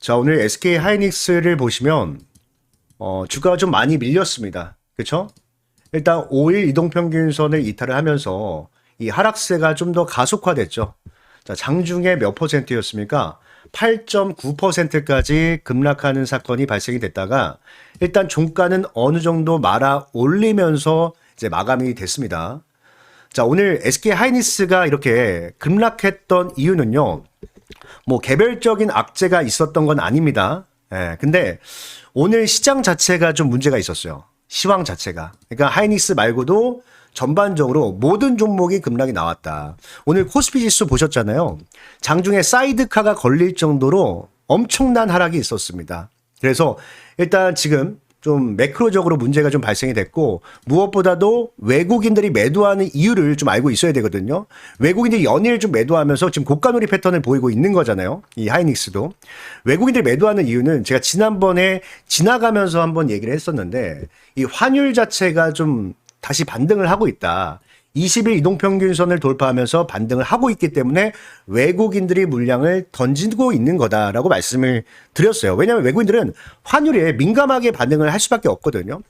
자, 오늘 SK 하이닉스를 보시면 주가가 좀 많이 밀렸습니다. 그렇죠? 일단 5일 이동평균선을 이탈을 하면서 이 하락세가 좀 더 가속화됐죠. 자, 장중에 몇 퍼센트였습니까? 8.9%까지 급락하는 사건이 발생이 됐다가 일단 종가는 어느 정도 말아 올리면서 이제 마감이 됐습니다. 자, 오늘 SK 하이닉스가 이렇게 급락했던 이유는요. 뭐 개별적인 악재가 있었던 건 아닙니다. 예, 근데 오늘 시장 자체가 좀 문제가 있었어요. 시황 자체가. 그러니까 하이닉스 말고도 전반적으로 모든 종목이 급락이 나왔다. 오늘 코스피 지수 보셨잖아요. 장중에 사이드카가 걸릴 정도로 엄청난 하락이 있었습니다. 그래서 일단 지금 좀 매크로적으로 문제가 좀 발생이 됐고 무엇보다도 외국인들이 매도하는 이유를 좀 알고 있어야 되거든요. 외국인들이 연일 좀 매도하면서 지금 고가놀이 패턴을 보이고 있는 거잖아요. 이 하이닉스도. 외국인들이 매도하는 이유는 제가 지난번에 지나가면서 한번 얘기를 했었는데 이 환율 자체가 좀 다시 반등을 하고 있다. 20일 이동평균선을 돌파하면서 반등을 하고 있기 때문에 외국인들이 물량을 던지고 있는 거다라고 말씀을 드렸어요. 왜냐하면 외국인들은 환율에 민감하게 반응을 할 수밖에 없거든요.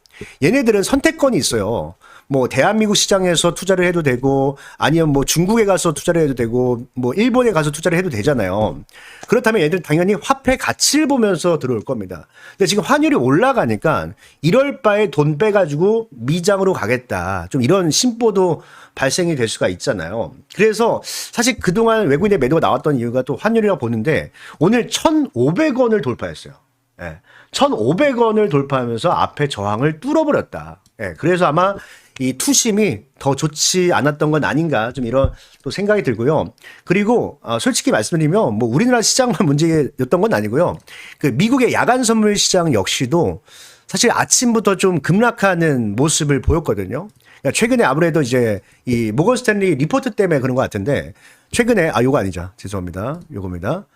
얘네들은 선택권이 있어요. 뭐 대한민국 시장에서 투자를 해도 되고 아니면 뭐 중국에 가서 투자를 해도 되고 뭐 일본에 가서 투자를 해도 되잖아요. 그렇다면 얘들 당연히 화폐 가치를 보면서 들어올 겁니다. 근데 지금 환율이 올라가니까 이럴 바에 돈 빼가지고 미장으로 가겠다. 좀 이런 심보도 발생이 될 수가 있잖아요. 그래서 사실 그동안 외국인의 매도가 나왔던 이유가 또 환율이라고 보는데 오늘 1,500원을 돌파했어요. 예. 1,500원을 돌파하면서 앞에 저항을 뚫어버렸다. 예. 그래서 아마 이 투심이 더 좋지 않았던 건 아닌가 좀 이런 또 생각이 들고요. 그리고 솔직히 말씀드리면 뭐 우리나라 시장만 문제였던 건 아니고요. 그 미국의 야간 선물 시장 역시도 사실 아침부터 좀 급락하는 모습을 보였거든요. 그러니까 최근에 아무래도 이제 이 모건 스탠리 리포트 때문에 그런 것 같은데 최근에 요거 아니죠. 죄송합니다. 요겁니다.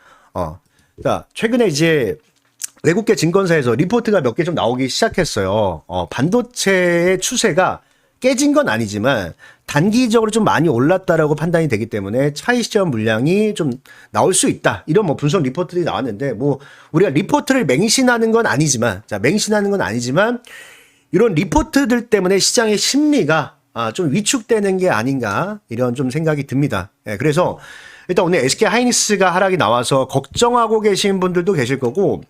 자, 최근에 이제 외국계 증권사에서 리포트가 몇 개 좀 나오기 시작했어요. 반도체의 추세가 깨진 건 아니지만 단기적으로 좀 많이 올랐다라고 판단이 되기 때문에 차익 실현 물량이 좀 나올 수 있다. 이런 뭐 분석 리포트들이 나왔는데 뭐 우리가 리포트를 맹신하는 건 아니지만 이런 리포트들 때문에 시장의 심리가 좀 위축되는 게 아닌가 이런 좀 생각이 듭니다. 예, 그래서 일단 오늘 SK 하이닉스가 하락이 나와서 걱정하고 계신 분들도 계실 거고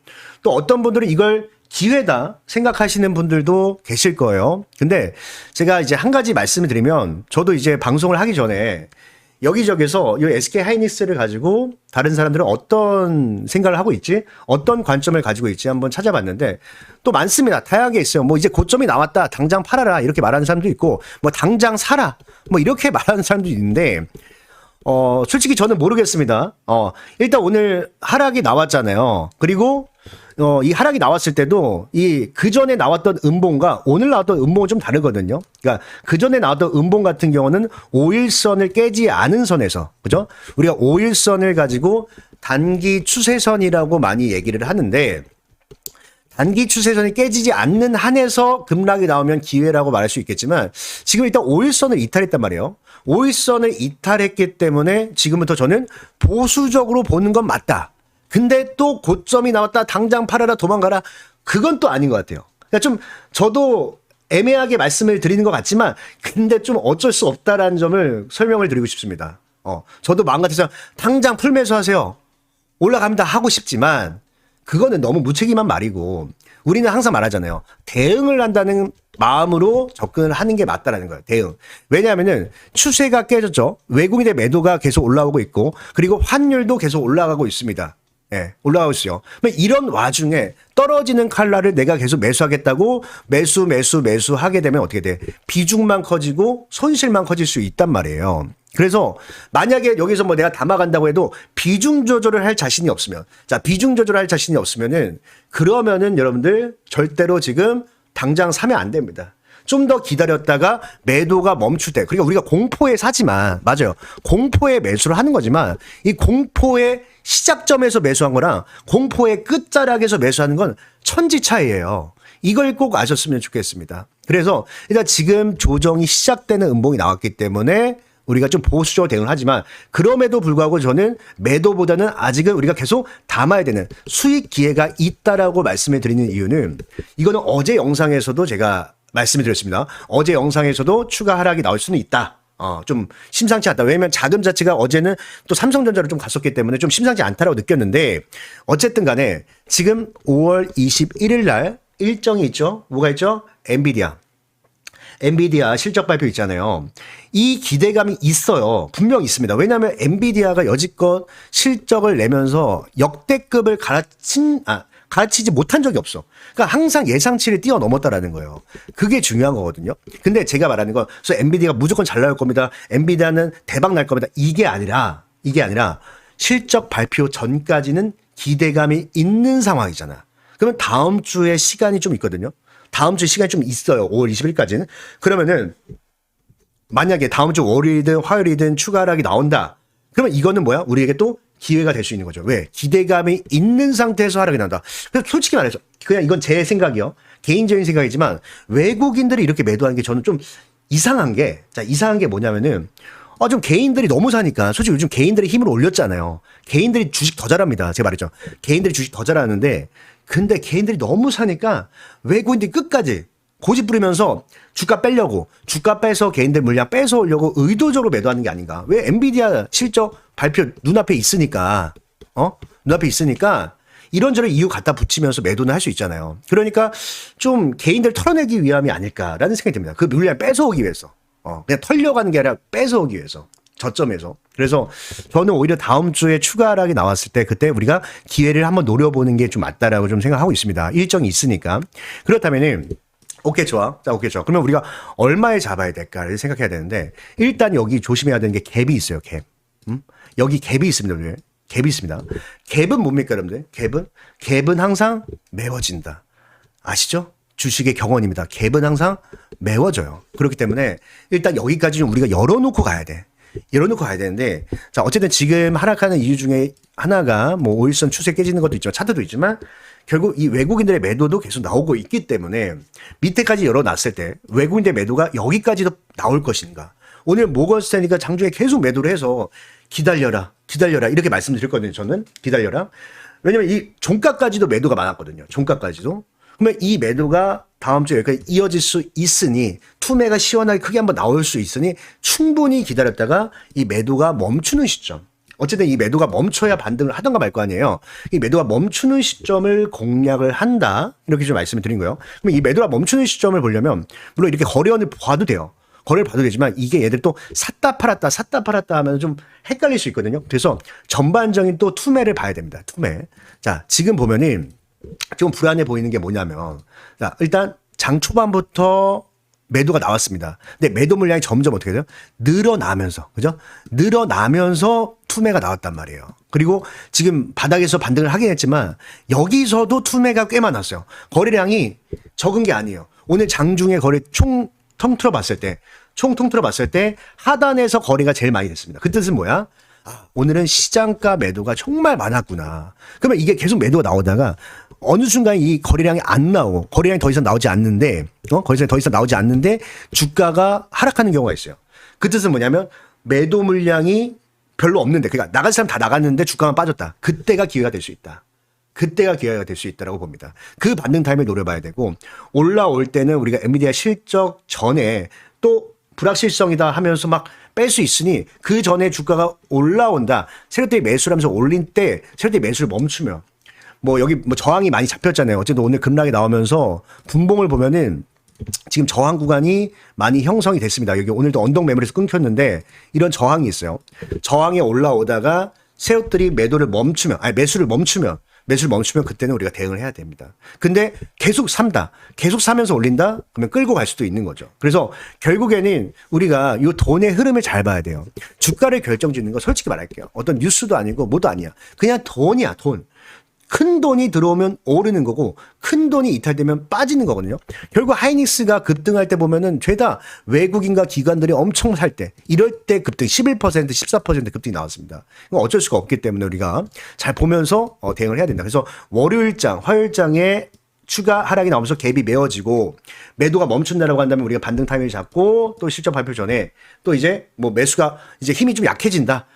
또 어떤 분들은 이걸 기회다 생각하시는 분들도 계실 거예요. 근데 제가 이제 한 가지 말씀을 드리면 저도 이제 방송을 하기 전에 여기저기서 이 SK 하이닉스를 가지고 다른 사람들은 어떤 생각을 하고 있지? 어떤 관점을 가지고 있지? 한번 찾아봤는데 또 많습니다. 다양하게 있어요. 뭐 이제 고점이 나왔다. 당장 팔아라. 이렇게 말하는 사람도 있고 뭐 당장 사라. 뭐 이렇게 말하는 사람도 있는데 솔직히 저는 모르겠습니다. 일단 오늘 하락이 나왔잖아요. 그리고 이 하락이 나왔을 때도 그 전에 나왔던 음봉과 오늘 나왔던 음봉은 좀 다르거든요. 그러니까 그 전에 나왔던 음봉 같은 경우는 5일선을 깨지 않은 선에서, 그죠? 우리가 5일선을 가지고 단기 추세선이라고 많이 얘기를 하는데 단기 추세선이 깨지지 않는 한에서 급락이 나오면 기회라고 말할 수 있겠지만 지금 일단 5일선을 이탈했단 말이에요. 5일선을 이탈했기 때문에 지금부터 저는 보수적으로 보는 건 맞다. 근데 또 고점이 나왔다. 당장 팔아라 도망가라. 그건 또 아닌 것 같아요. 그러니까 좀 저도 애매하게 말씀을 드리는 것 같지만 근데 좀 어쩔 수 없다라는 점을 설명을 드리고 싶습니다. 저도 마음 같아서 당장 풀매수 하세요. 올라갑니다 하고 싶지만 그거는 너무 무책임한 말이고 우리는 항상 말하잖아요. 대응을 한다는 마음으로 접근을 하는 게 맞다라는 거예요. 대응. 왜냐하면은 추세가 깨졌죠. 외국인의 매도가 계속 올라오고 있고 그리고 환율도 계속 올라가고 있습니다. 예, 올라가고 있어요. 이런 와중에 떨어지는 칼날을 내가 계속 매수하겠다고 매수 하게 되면 어떻게 돼? 비중만 커지고 손실만 커질 수 있단 말이에요. 그래서 만약에 여기서 뭐 내가 담아간다고 해도 비중 조절을 할 자신이 없으면 비중 조절할 자신이 없으면은 그러면은 여러분들 절대로 지금 당장 사면 안 됩니다. 좀 더 기다렸다가 매도가 멈출 때 그러니까 우리가 공포에 사지만 맞아요. 공포에 매수를 하는 거지만 이 공포의 시작점에서 매수한 거랑 공포의 끝자락에서 매수하는 건 천지 차이예요. 이걸 꼭 아셨으면 좋겠습니다. 그래서 일단 지금 조정이 시작되는 음봉이 나왔기 때문에 우리가 좀 보수적으로 대응을 하지만 그럼에도 불구하고 저는 매도보다는 아직은 우리가 계속 담아야 되는 수익 기회가 있다라고 말씀을 드리는 이유는 이거는 어제 영상에서도 제가 말씀을 드렸습니다. 어제 영상에서도 추가 하락이 나올 수는 있다. 좀 심상치 않다. 왜냐면 자금 자체가 어제는 또 삼성전자로 좀 갔었기 때문에 좀 심상치 않다라고 느꼈는데 어쨌든 간에 지금 5월 21일 날 일정이 있죠. 뭐가 있죠? 엔비디아 실적 발표 있잖아요. 이 기대감이 있어요. 분명히 있습니다. 왜냐하면 엔비디아가 여지껏 실적을 내면서 역대급을 갈아치지 못한 적이 없어. 그러니까 항상 예상치를 뛰어넘었다라는 거예요. 그게 중요한 거거든요. 근데 제가 말하는 건 그래서 엔비디아가 무조건 잘 나올 겁니다. 엔비디아는 대박 날 겁니다. 이게 아니라 실적 발표 전까지는 기대감이 있는 상황이잖아. 그러면 다음 주에 시간이 좀 있거든요. 다음 주 시간이 좀 있어요. 5월 20일까지는. 그러면은 만약에 다음 주 월요일이든 화요일이든 추가 하락이 나온다. 그러면 이거는 뭐야? 우리에게 또 기회가 될 수 있는 거죠. 왜? 기대감이 있는 상태에서 하락이 난다. 그래서 솔직히 말해서 그냥 이건 제 생각이요. 개인적인 생각이지만 외국인들이 이렇게 매도하는 게 저는 좀 이상한 게 뭐냐면은 좀 개인들이 너무 사니까 솔직히 요즘 개인들의 힘을 올렸잖아요. 개인들이 주식 더 잘합니다. 제가 말했죠. 개인들이 주식 더 잘하는데 근데 개인들이 너무 사니까 외국인들이 끝까지 고집 부리면서 주가 빼려고 주가 빼서 개인들 물량 빼서 오려고 의도적으로 매도하는 게 아닌가. 왜 엔비디아 실적 발표 눈앞에 있으니까 눈앞에 있으니까 이런저런 이유 갖다 붙이면서 매도는 할 수 있잖아요. 그러니까 좀 개인들 털어내기 위함이 아닐까라는 생각이 듭니다. 그 물량 뺏어오기 위해서 그냥 털려고 하는 게 아니라 뺏어오기 위해서 저점에서. 그래서 저는 오히려 다음 주에 추가 하락이 나왔을 때 그때 우리가 기회를 한번 노려보는 게 좀 맞다라고 좀 생각하고 있습니다. 일정이 있으니까. 그렇다면은 오케이 좋아. 자, 오케이 좋아. 그러면 우리가 얼마에 잡아야 될까를 생각해야 되는데 일단 여기 조심해야 되는 게 갭이 있어요. 갭. 여기 갭이 있습니다. 여러분들. 갭이 있습니다. 갭은 뭡니까 여러분들? 갭은 항상 메워진다. 아시죠? 주식의 경원입니다. 갭은 항상 메워져요. 그렇기 때문에 일단 여기까지 좀 우리가 열어놓고 가야 돼. 열어놓고 가야 되는데 자 어쨌든 지금 하락하는 이유 중에 하나가 뭐 5일선 추세 깨지는 것도 있죠. 차트도 있지만 결국 이 외국인들의 매도도 계속 나오고 있기 때문에 밑에까지 열어놨을 때 외국인들의 매도가 여기까지도 나올 것인가. 오늘 모건스탠리가 장중에 계속 매도를 해서 기다려라 이렇게 말씀드렸거든요. 저는 기다려라. 왜냐면 이 종가까지도 매도가 많았거든요. 종가까지도. 그러면 이 매도가 다음 주에 여기까지 이어질 수 있으니 투매가 시원하게 크게 한번 나올 수 있으니 충분히 기다렸다가 이 매도가 멈추는 시점. 어쨌든 이 매도가 멈춰야 반등을 하던가 말 거 아니에요. 이 매도가 멈추는 시점을 공략을 한다. 이렇게 좀 말씀을 드린 거예요. 그럼 이 매도가 멈추는 시점을 보려면 물론 이렇게 거래원을 봐도 돼요. 거래를 봐도 되지만 이게 얘들 또 샀다 팔았다 하면 좀 헷갈릴 수 있거든요. 그래서 전반적인 또 투매를 봐야 됩니다. 투매. 자, 지금 보면은 좀 불안해 보이는 게 뭐냐면 자, 일단 장 초반부터 매도가 나왔습니다. 근데 매도 물량이 점점 어떻게 돼요? 늘어나면서 그죠? 늘어나면서 투매가 나왔단 말이에요. 그리고 지금 바닥에서 반등을 하긴 했지만 여기서도 투매가 꽤 많았어요. 거래량이 적은 게 아니에요. 오늘 장중에 거래 총 통틀어 봤을 때 하단에서 거래가 제일 많이 됐습니다. 그 뜻은 뭐야? 오늘은 시장가 매도가 정말 많았구나. 그러면 이게 계속 매도가 나오다가 어느 순간 이 거래량이 안 나오고 거래량이 더 이상 나오지 않는데 거래량이 더 이상 나오지 않는데 주가가 하락하는 경우가 있어요. 그 뜻은 뭐냐면 매도 물량이 별로 없는데 그러니까 나갈 사람 다 나갔는데 주가만 빠졌다. 그때가 기회가 될 수 있다. 그때가 기회가 될 수 있다고 봅니다. 그 반등 타임을 노려봐야 되고 올라올 때는 우리가 엔비디아 실적 전에 또 불확실성이다 하면서 막 뺄 수 있으니 그 전에 주가가 올라온다. 세력들이 매수를 하면서 올린 때 세력들이 매수를 멈추면 뭐 여기 뭐 저항이 많이 잡혔잖아요. 어쨌든 오늘 급락이 나오면서 분봉을 보면은 지금 저항 구간이 많이 형성이 됐습니다. 여기 오늘도 언덕 매물에서 끊겼는데 이런 저항이 있어요. 저항에 올라오다가 세력들이 매수를 멈추면 그때는 우리가 대응을 해야 됩니다. 근데 계속 산다. 계속 사면서 올린다? 그러면 끌고 갈 수도 있는 거죠. 그래서 결국에는 우리가 이 돈의 흐름을 잘 봐야 돼요. 주가를 결정짓는 거 솔직히 말할게요. 어떤 뉴스도 아니고 뭐도 아니야. 그냥 돈이야, 돈. 큰 돈이 들어오면 오르는 거고 큰 돈이 이탈되면 빠지는 거거든요. 결국 하이닉스가 급등할 때 보면은 죄다 외국인과 기관들이 엄청 살 때 이럴 때 급등 11% 14% 급등이 나왔습니다. 이건 어쩔 수가 없기 때문에 우리가 잘 보면서 대응을 해야 된다. 그래서 월요일장 화요일장에 추가 하락이 나오면서 갭이 메워지고 매도가 멈춘다라고 한다면 우리가 반등 타이밍을 잡고 또 실적 발표 전에 또 이제 뭐 매수가 이제 힘이 좀 약해진다.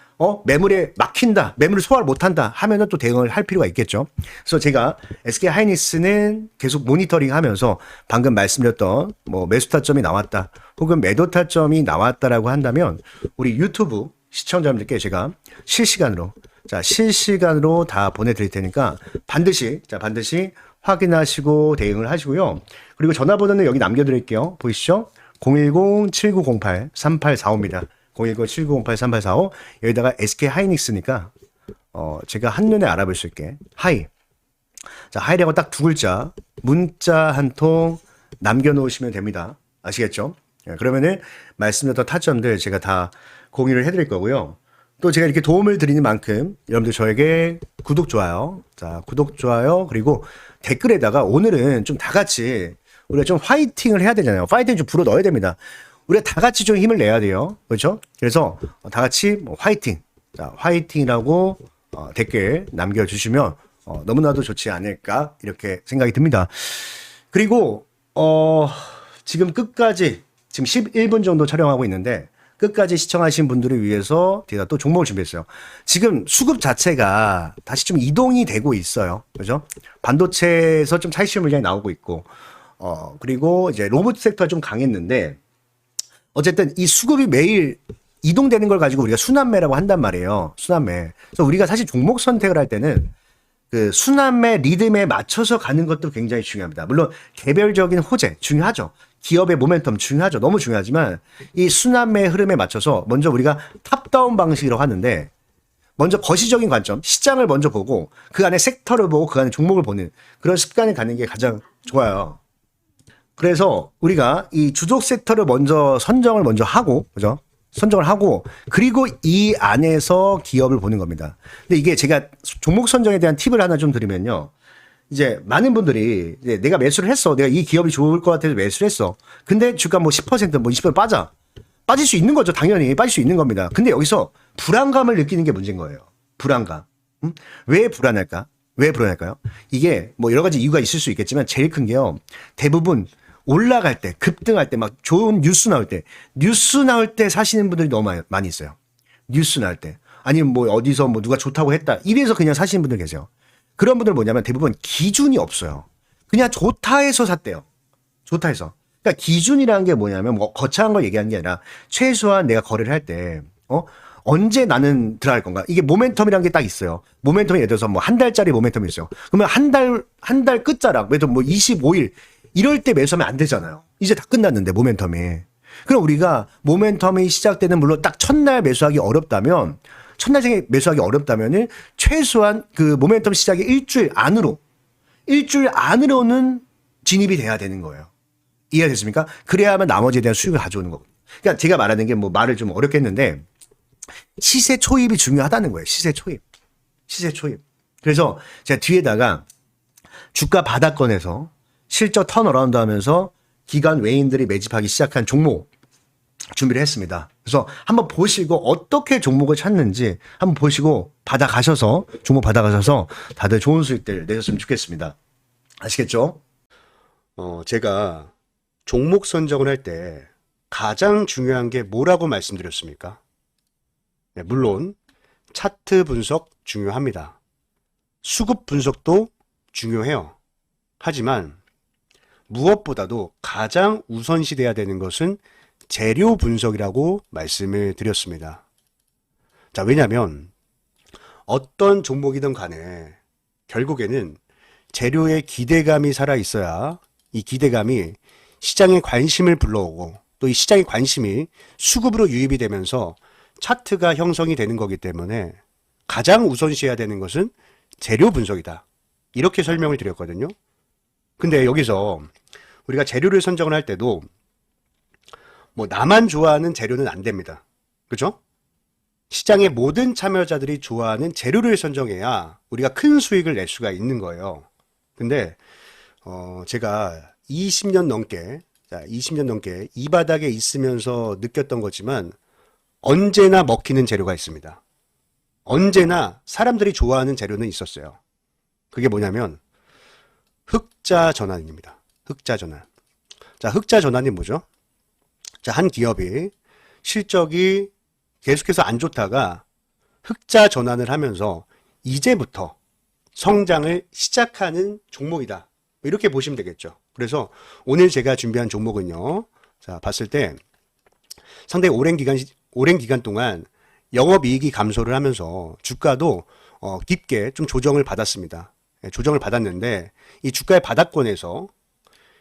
매물에 막힌다. 매물을 소화를 못한다 하면은 또 대응을 할 필요가 있겠죠. 그래서 제가 SK 하이닉스는 계속 모니터링 하면서 방금 말씀드렸던 뭐 매수 타점이 나왔다 혹은 매도 타점이 나왔다라고 한다면 우리 유튜브 시청자분들께 제가 실시간으로 다 보내드릴 테니까 반드시 확인하시고 대응을 하시고요. 그리고 전화번호는 여기 남겨드릴게요. 보이시죠? 010-7908-3845입니다. 010-7908-3845 여기다가 SK 하이닉스니까 제가 한눈에 알아볼 수 있게 하이라고 딱 두 글자 문자 한 통 남겨놓으시면 됩니다. 아시겠죠? 그러면은 말씀드렸던 타점들 제가 다 공유를 해드릴 거고요. 또 제가 이렇게 도움을 드리는 만큼 여러분들 저에게 구독, 좋아요. 구독, 좋아요. 그리고 댓글에다가 오늘은 좀 다 같이 우리가 좀 화이팅을 해야 되잖아요. 파이팅 좀 불어 넣어야 됩니다. 우리가 다 같이 좀 힘을 내야 돼요. 그렇죠? 그래서 다 같이 뭐 화이팅. 화이팅이라고 댓글 남겨주시면 너무나도 좋지 않을까 이렇게 생각이 듭니다. 그리고 지금 끝까지 지금 11분 정도 촬영하고 있는데 끝까지 시청하신 분들을 위해서 제가 또 종목을 준비했어요. 지금 수급 자체가 다시 좀 이동이 되고 있어요. 그죠? 반도체에서 좀 차익실 물량이 나오고 있고, 그리고 이제 로봇 섹터가 좀 강했는데, 어쨌든 이 수급이 매일 이동되는 걸 가지고 우리가 순환매라고 한단 말이에요. 순환매. 그래서 우리가 사실 종목 선택을 할 때는 그 순환매 리듬에 맞춰서 가는 것도 굉장히 중요합니다. 물론 개별적인 호재 중요하죠. 기업의 모멘텀 중요하죠. 너무 중요하지만 이 순환매 흐름에 맞춰서 먼저 우리가 탑다운 방식이라고 하는데 먼저 거시적인 관점, 시장을 먼저 보고 그 안에 섹터를 보고 그 안에 종목을 보는 그런 습관을 갖는 게 가장 좋아요. 그래서 우리가 이 주족 섹터를 선정을 먼저 하고, 그죠? 선정을 하고 그리고 이 안에서 기업을 보는 겁니다. 근데 이게 제가 종목 선정에 대한 팁을 하나 좀 드리면요. 이제 많은 분들이 이제 내가 매수를 했어. 내가 이 기업이 좋을 것 같아서 매수를 했어. 근데 주가 뭐 10%, 뭐 20% 빠져. 빠질 수 있는 거죠. 당연히 빠질 수 있는 겁니다. 근데 여기서 불안감을 느끼는 게 문제인 거예요. 불안감. 왜 불안할까? 왜 불안할까요? 이게 뭐 여러 가지 이유가 있을 수 있겠지만 제일 큰 게요. 대부분 올라갈 때, 급등할 때, 막 좋은 뉴스 나올 때 사시는 분들이 너무 많이 있어요. 뉴스 나올 때. 아니면 뭐 어디서 뭐 누가 좋다고 했다. 이래서 그냥 사시는 분들 계세요. 그런 분들은 뭐냐면 대부분 기준이 없어요. 그냥 좋다 해서 샀대요. 좋다 해서. 그러니까 기준이라는 게 뭐냐면 뭐 거창한 걸 얘기하는 게 아니라 최소한 내가 거래를 할 때, 언제 나는 들어갈 건가? 이게 모멘텀이라는 게 딱 있어요. 모멘텀이 예를 들어서 뭐 한 달짜리 모멘텀이 있어요. 그러면 한 달 끝자락, 예를 들어 뭐 25일, 이럴 때 매수하면 안 되잖아요. 이제 다 끝났는데 모멘텀이. 그럼 우리가 모멘텀이 시작되는 물론 딱 첫날 매수하기 어렵다면 첫날 매수하기 어렵다면은 최소한 그 모멘텀 시작이 일주일 안으로는 진입이 돼야 되는 거예요. 이해됐습니까? 그래야만 나머지에 대한 수익을 가져오는 거거든요. 그러니까 제가 말하는 게 뭐 말을 좀 어렵게 했는데 시세 초입이 중요하다는 거예요. 시세 초입. 그래서 제가 뒤에다가 주가 바닥권에서 실적 턴어라운드 하면서 기관 외인들이 매집하기 시작한 종목 준비를 했습니다. 그래서 한번 보시고 어떻게 종목을 찾는지 한번 보시고 종목 받아가셔서 다들 좋은 수익들 내셨으면 좋겠습니다. 아시겠죠? 제가 종목 선정을 할 때 가장 중요한 게 뭐라고 말씀드렸습니까? 네, 물론 차트 분석 중요합니다. 수급 분석도 중요해요. 하지만 무엇보다도 가장 우선시돼야 되는 것은 재료 분석이라고 말씀을 드렸습니다. 자, 왜냐하면 어떤 종목이든 간에 결국에는 재료의 기대감이 살아 있어야 이 기대감이 시장의 관심을 불러오고 또 이 시장의 관심이 수급으로 유입이 되면서 차트가 형성이 되는 거기 때문에 가장 우선시해야 되는 것은 재료 분석이다. 이렇게 설명을 드렸거든요. 근데 여기서 우리가 재료를 선정을 할 때도 뭐 나만 좋아하는 재료는 안 됩니다. 그죠? 시장의 모든 참여자들이 좋아하는 재료를 선정해야 우리가 큰 수익을 낼 수가 있는 거예요. 근데 제가 20년 넘게 이 바닥에 있으면서 느꼈던 거지만 언제나 먹히는 재료가 있습니다. 언제나 사람들이 좋아하는 재료는 있었어요. 그게 뭐냐면 흑자 전환입니다. 흑자 전환. 자, 흑자 전환이 뭐죠? 자, 한 기업이 실적이 계속해서 안 좋다가 흑자 전환을 하면서 이제부터 성장을 시작하는 종목이다. 이렇게 보시면 되겠죠. 그래서 오늘 제가 준비한 종목은요. 자, 봤을 때 상당히 오랜 기간 동안 영업이익이 감소를 하면서 주가도 깊게 좀 조정을 받았습니다. 조정을 받았는데 이 주가의 바닥권에서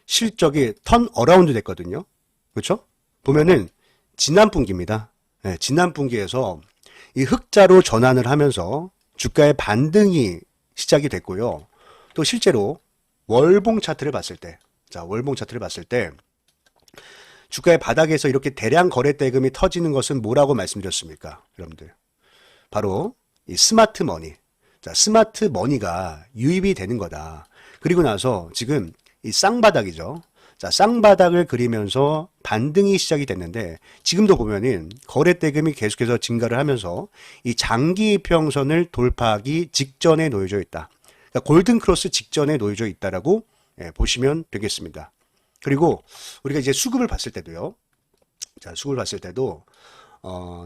실적이 턴 어라운드 됐거든요. 그렇죠? 보면은 지난 분기입니다. 지난 분기에서 이 흑자로 전환을 하면서 주가의 반등이 시작이 됐고요. 또 실제로 월봉 차트를 봤을 때, 자, 월봉 차트를 봤을 때 주가의 바닥에서 이렇게 대량 거래 대금이 터지는 것은 뭐라고 말씀드렸습니까? 여러분들. 바로 이 스마트 머니. 자, 스마트 머니가 유입이 되는 거다. 그리고 나서 지금 이 쌍바닥이죠. 자, 쌍바닥을 그리면서 반등이 시작이 됐는데 지금도 보면은 거래 대금이 계속해서 증가를 하면서 이 장기 이평선을 돌파하기 직전에 놓여져 있다. 그러니까 골든 크로스 직전에 놓여져 있다라고 보시면 되겠습니다. 그리고 우리가 이제 수급을 봤을 때도요. 자, 수급을 봤을 때도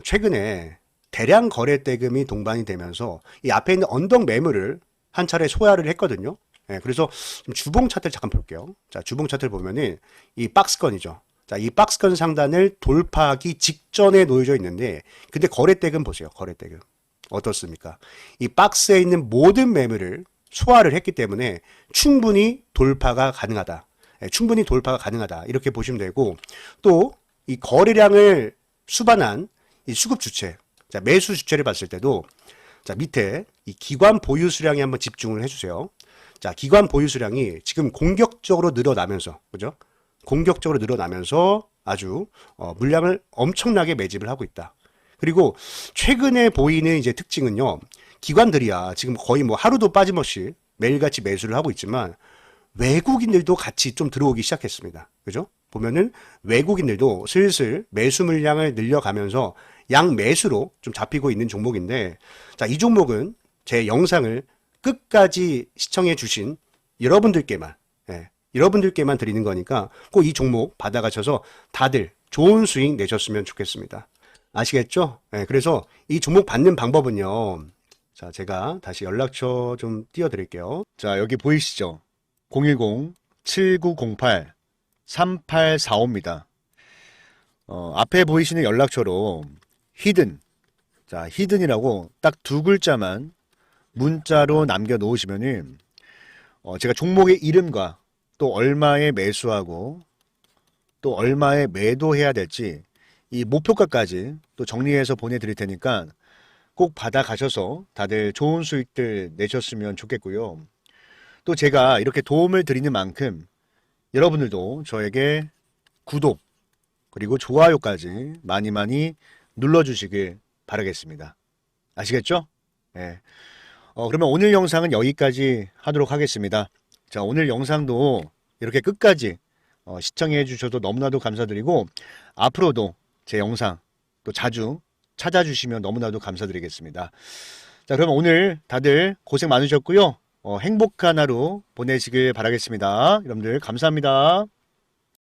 최근에 대량 거래 대금이 동반이 되면서 이 앞에 있는 언덕 매물을 한 차례 소화를 했거든요. 그래서 주봉 차트를 잠깐 볼게요. 자, 주봉 차트를 보면은 이 박스권이죠. 자, 이 박스권 상단을 돌파하기 직전에 놓여져 있는데, 근데 거래 대금 보세요. 거래 대금. 어떻습니까? 이 박스에 있는 모든 매물을 소화를 했기 때문에 충분히 돌파가 가능하다. 충분히 돌파가 가능하다. 이렇게 보시면 되고, 또 이 거래량을 수반한 이 수급 주체, 자, 매수 주체를 봤을 때도, 자, 밑에 이 기관 보유 수량에 한번 집중을 해주세요. 자, 기관 보유 수량이 지금 공격적으로 늘어나면서, 그죠? 공격적으로 늘어나면서 아주 물량을 엄청나게 매집을 하고 있다. 그리고 최근에 보이는 이제 특징은요, 기관들이야 지금 거의 뭐 하루도 빠짐없이 매일같이 매수를 하고 있지만 외국인들도 같이 좀 들어오기 시작했습니다. 그죠? 보면은 외국인들도 슬슬 매수 물량을 늘려가면서 양매수로 좀 잡히고 있는 종목인데, 자, 이 종목은 제 영상을 끝까지 시청해 주신 여러분들께만, 여러분들께만 드리는 거니까 꼭 이 종목 받아가셔서 다들 좋은 수익 내셨으면 좋겠습니다. 아시겠죠? 그래서 이 종목 받는 방법은요. 자, 제가 다시 연락처 좀 띄워드릴게요. 자, 여기 보이시죠? 010-7908-3845입니다. 앞에 보이시는 연락처로 히든, 자, 히든이라고 딱 두 글자만 문자로 남겨 놓으시면은 제가 종목의 이름과 또 얼마에 매수하고 또 얼마에 매도해야 될지 이 목표가까지 또 정리해서 보내드릴 테니까 꼭 받아가셔서 다들 좋은 수익들 내셨으면 좋겠고요. 또 제가 이렇게 도움을 드리는 만큼 여러분들도 저에게 구독 그리고 좋아요까지 많이 많이 눌러주시길 바라겠습니다. 아시겠죠? 네. 그러면 오늘 영상은 여기까지 하도록 하겠습니다. 자, 오늘 영상도 이렇게 끝까지 시청해 주셔서 너무나도 감사드리고 앞으로도 제 영상 또 자주 찾아주시면 너무나도 감사드리겠습니다. 자, 그러면 오늘 다들 고생 많으셨고요. 행복한 하루 보내시길 바라겠습니다. 여러분들 감사합니다.